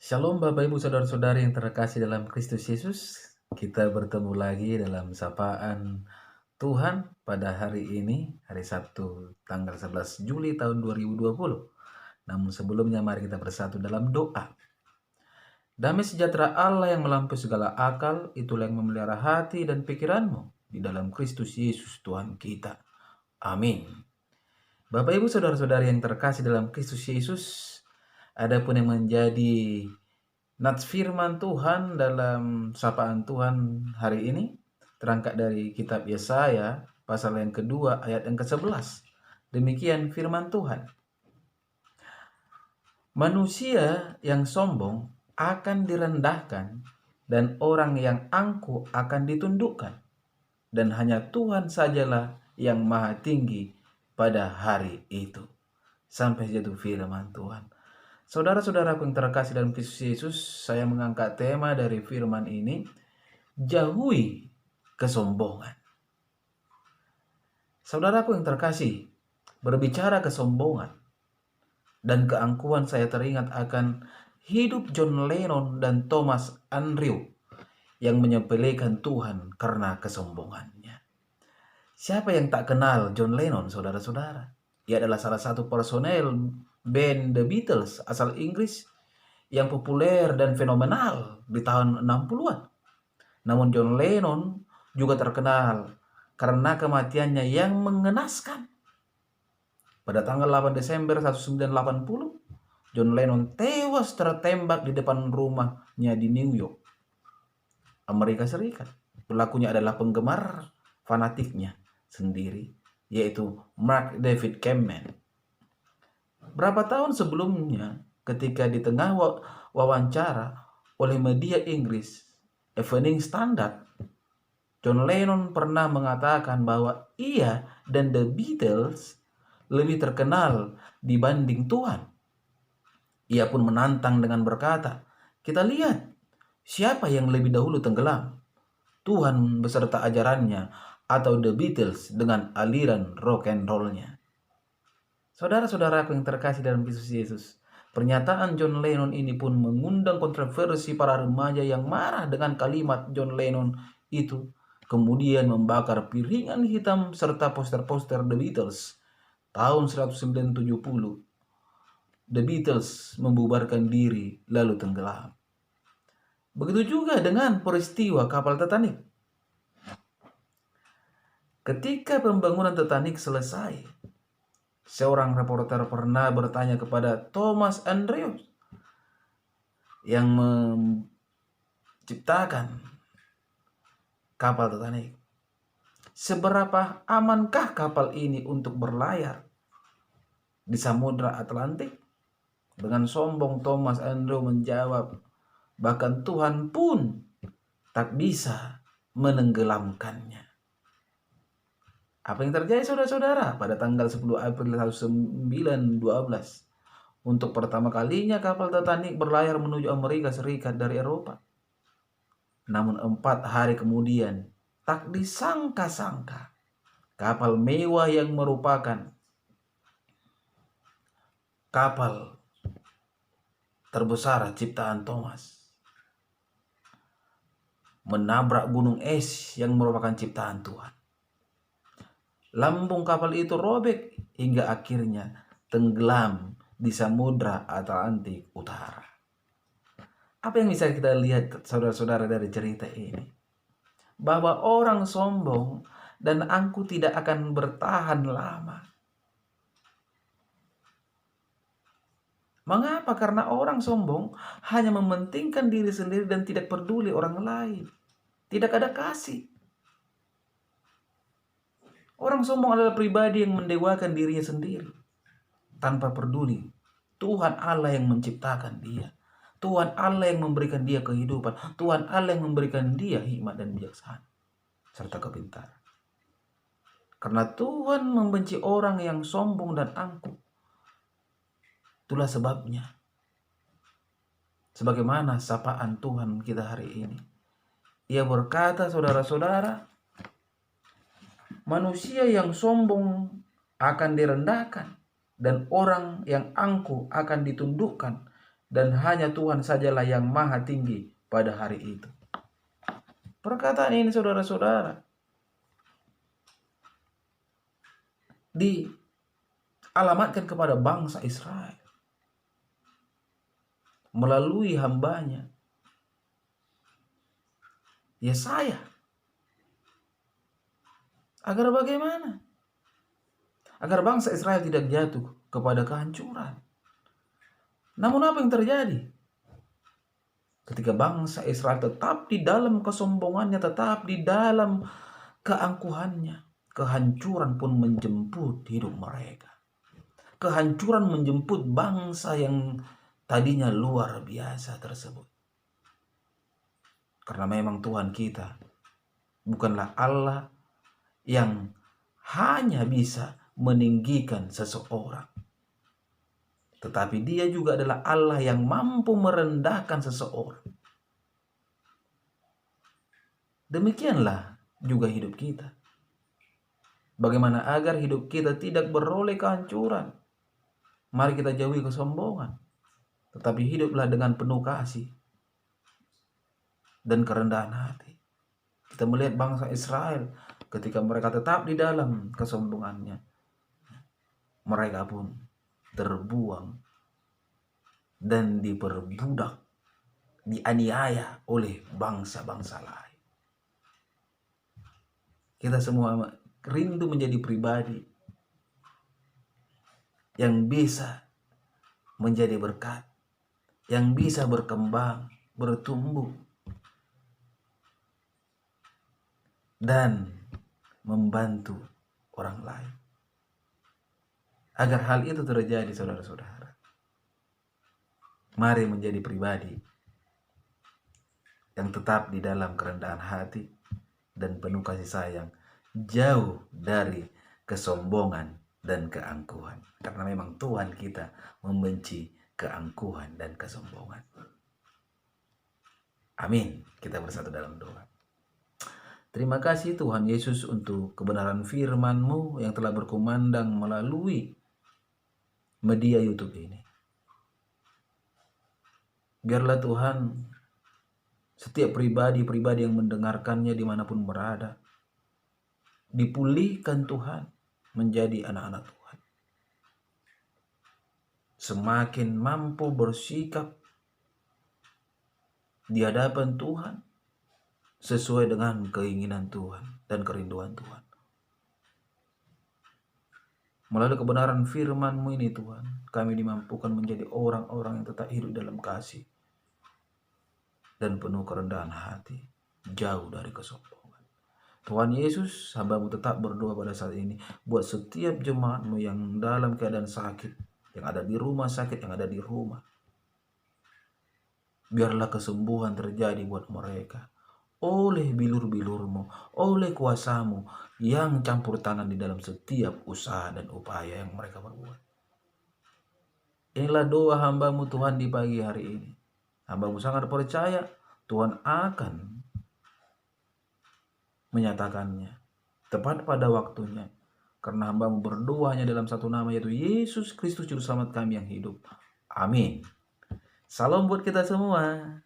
Shalom Bapak Ibu Saudara-saudari yang terkasih dalam Kristus Yesus. Kita bertemu lagi dalam sapaan Tuhan pada hari ini, hari Sabtu tanggal 11 Juli tahun 2020. Namun sebelumnya mari kita bersatu dalam doa. Damai sejahtera Allah yang melampaui segala akal, itulah yang memelihara hati dan pikiranmu di dalam Kristus Yesus Tuhan kita. Amin. Bapak Ibu Saudara-saudari yang terkasih dalam Kristus Yesus, adapun yang menjadi nats firman Tuhan dalam sapaan Tuhan hari ini terangkat dari kitab Yesaya pasal yang kedua ayat yang ke-11. Demikian firman Tuhan. Manusia yang sombong akan direndahkan dan orang yang angkuh akan ditundukkan. Dan hanya Tuhan sajalah yang maha tinggi pada hari itu. Sampai jatuh firman Tuhan. Saudara-saudaraku yang terkasih dalam Kristus Yesus, saya mengangkat tema dari firman ini, jauhi kesombongan. Saudaraku yang terkasih, berbicara kesombongan dan keangkuhan, saya teringat akan hidup John Lennon dan Thomas Andrew yang menyepelekan Tuhan karena kesombongannya. Siapa yang tak kenal John Lennon, saudara-saudara? Ia adalah salah satu personel band The Beatles asal Inggris yang populer dan fenomenal di tahun 60-an. Namun John Lennon juga terkenal karena kematiannya yang mengenaskan. Pada tanggal 8 Desember 1980, John Lennon tewas tertembak di depan rumahnya di New York, Amerika Serikat. Pelakunya adalah penggemar fanatiknya sendiri, yaitu Mark David Chapman. Berapa tahun sebelumnya, ketika di tengah wawancara oleh media Inggris, Evening Standard, John Lennon pernah mengatakan bahwa ia dan The Beatles lebih terkenal dibanding Tuhan. Ia pun menantang dengan berkata, kita lihat siapa yang lebih dahulu tenggelam, Tuhan beserta ajarannya atau The Beatles dengan aliran rock and roll-nya. Saudara-saudaraku yang terkasih dalam Kristus Yesus, pernyataan John Lennon ini pun mengundang kontroversi para remaja yang marah dengan kalimat John Lennon itu, kemudian membakar piringan hitam serta poster-poster The Beatles. Tahun 1970, The Beatles membubarkan diri lalu tenggelam. Begitu juga dengan peristiwa kapal Titanic. Ketika pembangunan Titanic selesai, seorang reporter pernah bertanya kepada Thomas Andrews yang menciptakan kapal Titanic, seberapa amankah kapal ini untuk berlayar di Samudra Atlantik? Dengan sombong Thomas Andrews menjawab, bahkan Tuhan pun tak bisa menenggelamkannya. Apa yang terjadi saudara-saudara pada tanggal 10 April 1912? Untuk pertama kalinya kapal Titanic berlayar menuju Amerika Serikat dari Eropa. Namun 4 hari kemudian, tak disangka-sangka, kapal mewah yang merupakan kapal terbesar ciptaan Thomas menabrak gunung es yang merupakan ciptaan Tuhan. Lambung kapal itu robek hingga akhirnya tenggelam di Samudra Atlantik Utara. Apa yang bisa kita lihat saudara-saudara dari cerita ini? Bahwa orang sombong dan angkuh tidak akan bertahan lama. Mengapa? Karena orang sombong hanya mementingkan diri sendiri dan tidak peduli orang lain. Tidak ada kasih. Orang sombong adalah pribadi yang mendewakan dirinya sendiri tanpa peduli Tuhan Allah yang menciptakan dia, Tuhan Allah yang memberikan dia kehidupan, Tuhan Allah yang memberikan dia hikmat dan bijaksana serta kepintaran. Karena Tuhan membenci orang yang sombong dan angkuh. Itulah sebabnya, sebagaimana sapaan Tuhan kita hari ini, Ia berkata, saudara-saudara, manusia yang sombong akan direndahkan dan orang yang angkuh akan ditundukkan. dan hanya Tuhan sajalah yang maha tinggi pada hari itu. Perkataan ini saudara-saudara dialamatkan kepada bangsa Israel melalui hambanya Yesaya. Agar bagaimana? Agar bangsa Israel tidak jatuh kepada kehancuran. Namun apa yang terjadi? Ketika bangsa Israel tetap di dalam kesombongannya, tetap di dalam keangkuhannya, kehancuran pun menjemput hidup mereka. Kehancuran menjemput bangsa yang tadinya luar biasa tersebut. Karena memang Tuhan kita bukanlah Allah yang hanya bisa meninggikan seseorang, tetapi Dia juga adalah Allah yang mampu merendahkan seseorang. Demikianlah juga hidup kita. Bagaimana agar hidup kita tidak beroleh kehancuran? Mari kita jauhi kesombongan, tetapi hiduplah dengan penuh kasih dan kerendahan hati. Kita melihat bangsa Israel ketika mereka tetap di dalam kesombongannya, mereka pun terbuang dan diperbudak, dianiaya oleh bangsa-bangsa lain. Kita semua rindu menjadi pribadi yang bisa menjadi berkat, yang bisa berkembang, bertumbuh, dan membantu orang lain. Agar hal itu terjadi, saudara-saudara, mari menjadi pribadi yang tetap di dalam kerendahan hati dan penuh kasih sayang, jauh dari kesombongan dan keangkuhan. Karena memang Tuhan kita membenci keangkuhan dan kesombongan. Amin. Kita bersatu dalam doa. Terima kasih Tuhan Yesus untuk kebenaran firman-Mu yang telah berkumandang melalui media YouTube ini. Biarlah Tuhan, setiap pribadi-pribadi yang mendengarkannya dimanapun berada, dipulihkan Tuhan menjadi anak-anak Tuhan. Semakin mampu bersikap di hadapan Tuhan sesuai dengan keinginan Tuhan dan kerinduan Tuhan. Melalui kebenaran firman-Mu ini Tuhan, kami dimampukan menjadi orang-orang yang tetap hidup dalam kasih dan penuh kerendahan hati, jauh dari kesombongan. Tuhan Yesus, hamba-Mu tetap berdoa pada saat ini buat setiap jemaat-Mu yang dalam keadaan sakit, yang ada di rumah sakit, yang ada di rumah. Biarlah kesembuhan terjadi buat mereka oleh bilur-bilur-Mu, oleh kuasa-Mu yang campur tangan di dalam setiap usaha dan upaya yang mereka perbuat. Inilah doa hamba-Mu Tuhan di pagi hari ini. Hamba-Mu sangat percaya Tuhan akan menyatakannya tepat pada waktunya. Karena hamba-Mu berdoa hanya dalam satu nama, yaitu Yesus Kristus Juru Selamat kami yang hidup. Amin. Salam buat kita semua.